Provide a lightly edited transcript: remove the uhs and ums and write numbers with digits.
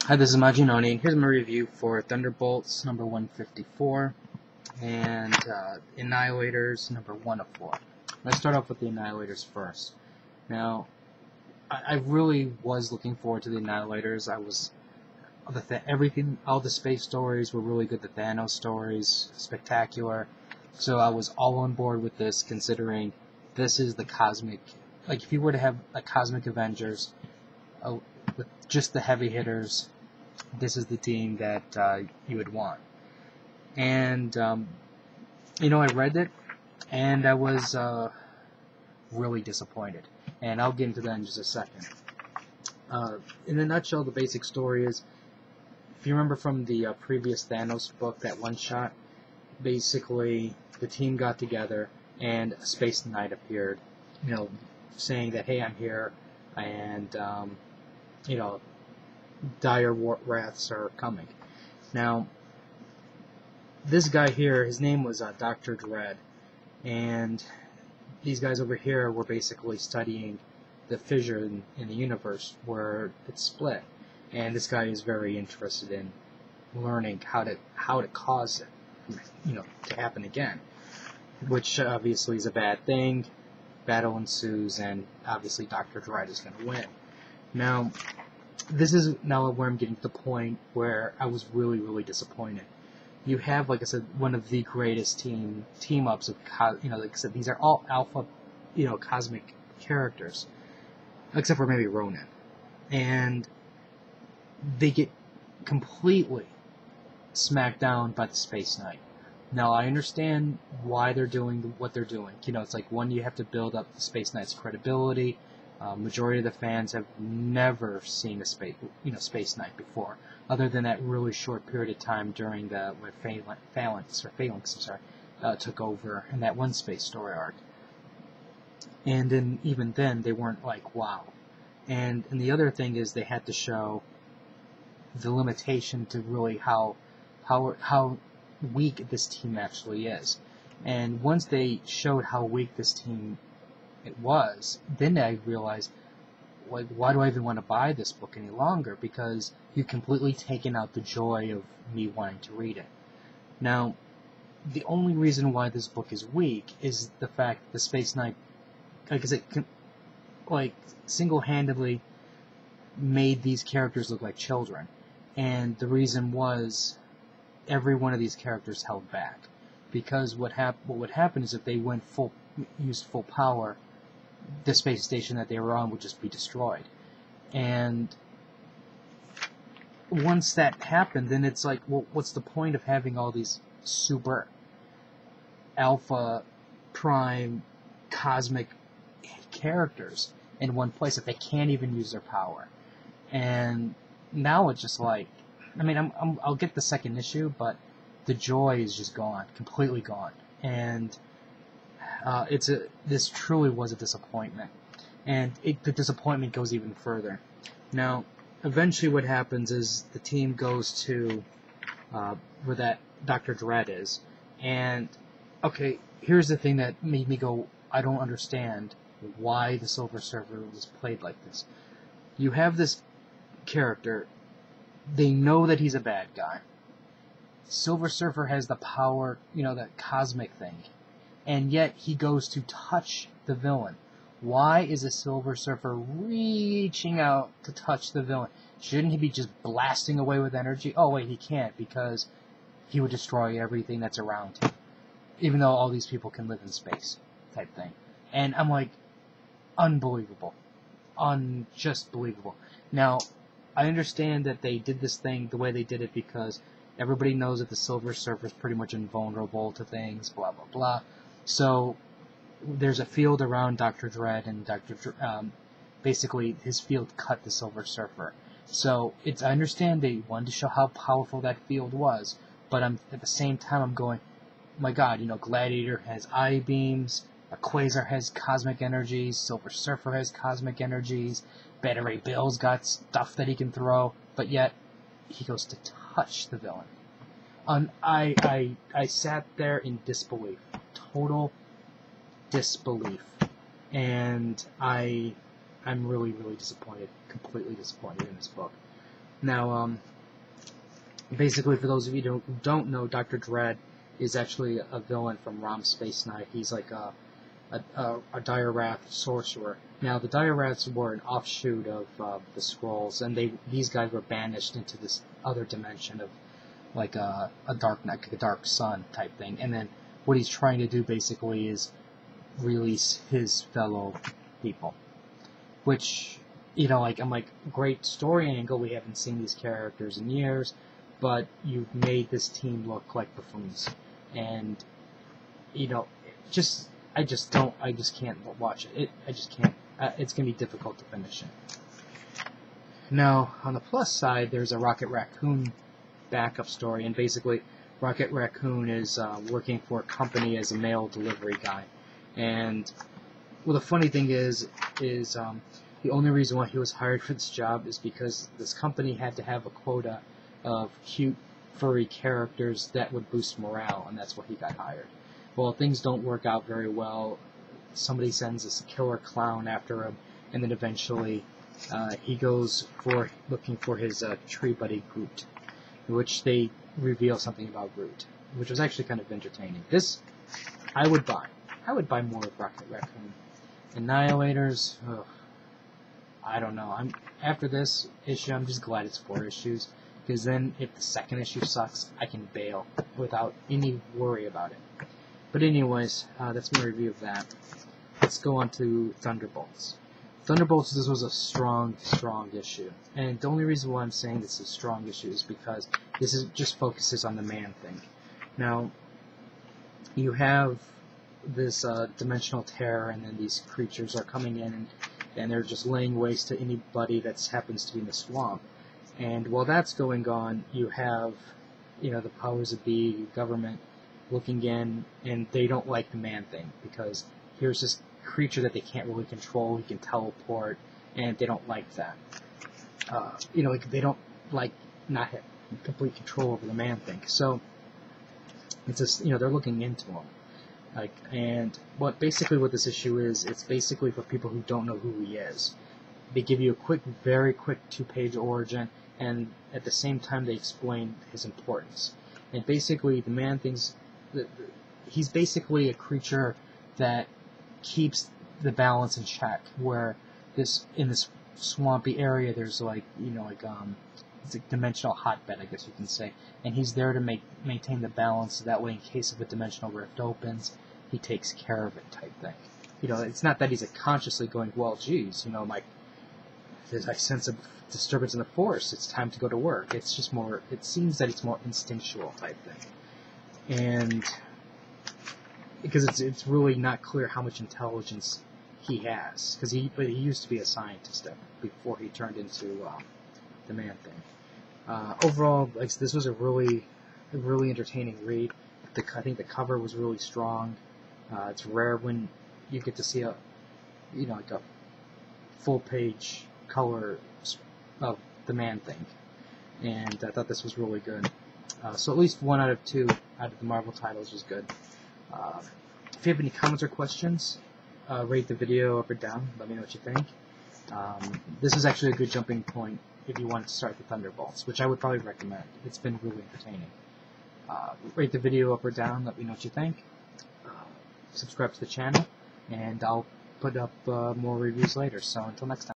Hi, this is Majinoni, and here's my review for Thunderbolts number 154 and Annihilators number 1 of 4. Let's start off with the Annihilators first. Now, I really was looking forward to the Annihilators. Everything, all the space stories were really good. The Thanos stories, spectacular. So I was all on board with this, considering this is the cosmic. Like, if you were to have a Cosmic Avengers with just the heavy hitters, this is the team that you would want. And, I read it, and I was really disappointed. And I'll get into that in just a second. In a nutshell, the basic story is, if you remember from the previous Thanos book, that one-shot, basically the team got together, and a Space Knight appeared, saying that, hey, I'm here, and, dire wraths are coming. Now, this guy here, his name was Dr. Dread, and these guys over here were basically studying the fissure in the universe where it's split, and this guy is very interested in learning how to cause it, to happen again, which obviously is a bad thing. Battle ensues, and obviously Dr. Dread is going to win. Now, this is now where I'm getting to the point where I was really, really disappointed. You have, like I said, one of the greatest team-ups of, like I said, these are all alpha, cosmic characters, except for maybe Ronan. And they get completely smacked down by the Space Knight. Now, I understand why they're doing what they're doing. It's like, one, you have to build up the Space Knight's credibility. Majority of the fans have never seen a Space Knight before, other than that really short period of time during where Phalanx took over in that one space story arc. And then even then, they weren't like, wow. And the other thing is, they had to show the limitation to really how weak this team actually is. And once they showed how weak this team it was, then I realized, like, why do I even want to buy this book any longer? Because you've completely taken out the joy of me wanting to read it. Now, the only reason why this book is weak is the fact that the Space Knight, like I said, single-handedly made these characters look like children. And the reason was, every one of these characters held back. Because what would happen is, if they used full power, the space station that they were on would just be destroyed. And once that happened, then it's like, well, what's the point of having all these super alpha prime cosmic characters in one place if they can't even use their power? And now it's just like, I'll get the second issue, but the joy is just gone, completely gone. And this truly was a disappointment, and the disappointment goes even further. Now, eventually, what happens is the team goes to where that Dr. Dread is, and okay, here's the thing that made me go, I don't understand why the Silver Surfer was played like this. You have this character, they know that he's a bad guy. Silver Surfer has the power, that cosmic thing. And yet he goes to touch the villain. Why is a Silver Surfer reaching out to touch the villain? Shouldn't he be just blasting away with energy? Oh, wait, he can't, because he would destroy everything that's around him. Even though all these people can live in space, type thing. And I'm like, unbelievable. Just believable. Now, I understand that they did this thing the way they did it because everybody knows that the Silver Surfer is pretty much invulnerable to things, blah, blah, blah. So there's a field around Dr. Dread, and basically his field cut the Silver Surfer. So I understand they wanted to show how powerful that field was, but at the same time I'm going, my God, Gladiator has eye beams, Quasar has cosmic energies, Silver Surfer has cosmic energies, Beta Ray Bill's got stuff that he can throw, but yet he goes to touch the villain. I sat there in disbelief. Total disbelief. And I'm really, really disappointed. Completely disappointed in this book. Now, basically, for those of you who don't know, Dr. Dread is actually a villain from Rom Space Knight. He's like a Dire Wrath sorcerer. Now, the Dire Wraths were an offshoot of the Skrulls, and these guys were banished into this other dimension of like a dark sun type thing. And then what he's trying to do basically is release his fellow people, which, you know, like, I'm like, great story angle. We haven't seen these characters in years, but you've made this team look like buffoons, and, you know, I just can't watch it. I just can't. It's gonna be difficult to finish it. Now, on the plus side, there's a Rocket Raccoon backup story, and basically, Rocket Raccoon is working for a company as a mail delivery guy, and well, the funny thing is the only reason why he was hired for this job is because this company had to have a quota of cute, furry characters that would boost morale, and that's why he got hired. Well, things don't work out very well. Somebody sends this killer clown after him, and then eventually he goes looking for his tree buddy Groot, in which they reveal something about Groot, which was actually kind of entertaining. This, I would buy. I would buy more of Rocket Raccoon. Annihilators, ugh, I don't know. After this issue, I'm just glad it's 4 issues, because then if the second issue sucks, I can bail without any worry about it. But anyways, that's my review of that. Let's go on to Thunderbolts. Thunderbolts, this was a strong issue. And the only reason why I'm saying this is a strong issue is because this just focuses on the Man-Thing. Now, you have this dimensional terror, and then these creatures are coming in, and they're just laying waste to anybody that happens to be in the swamp. And while that's going on, you have, you know, the powers that be, government, looking in, and they don't like the Man-Thing, because here's this creature that they can't really control. He can teleport, and they don't like that. You know, like, they don't like not have complete control over the Man-Thing. So it's just, you know, they're looking into him. Like, and what this issue is, it's basically for people who don't know who he is. They give you a very quick 2-page origin, and at the same time they explain his importance. And basically, the Man-Thing's he's basically a creature that keeps the balance in check. Where in this swampy area, there's like, you know, like it's a dimensional hotbed, I guess you can say, and he's there to maintain the balance. So that way, in case of a dimensional rift opens, he takes care of it, type thing. You know, it's not that he's consciously going, well, geez, you know, I sense a disturbance in the force. It's time to go to work. It's just more. It seems that it's more instinctual type thing, and because it's really not clear how much intelligence he has, because he used to be a scientist before he turned into the Man-Thing. Overall, this was a really entertaining read. I think the cover was really strong. It's rare when you get to see a full-page color of the Man-Thing, and I thought this was really good. So at least 1 out of 2 out of the Marvel titles was good. If you have any comments or questions, rate the video up or down. Let me know what you think. This is actually a good jumping point if you wanted to start the Thunderbolts, which I would probably recommend. It's been really entertaining. Rate the video up or down. Let me know what you think. Subscribe to the channel, and I'll put up more reviews later. So until next time.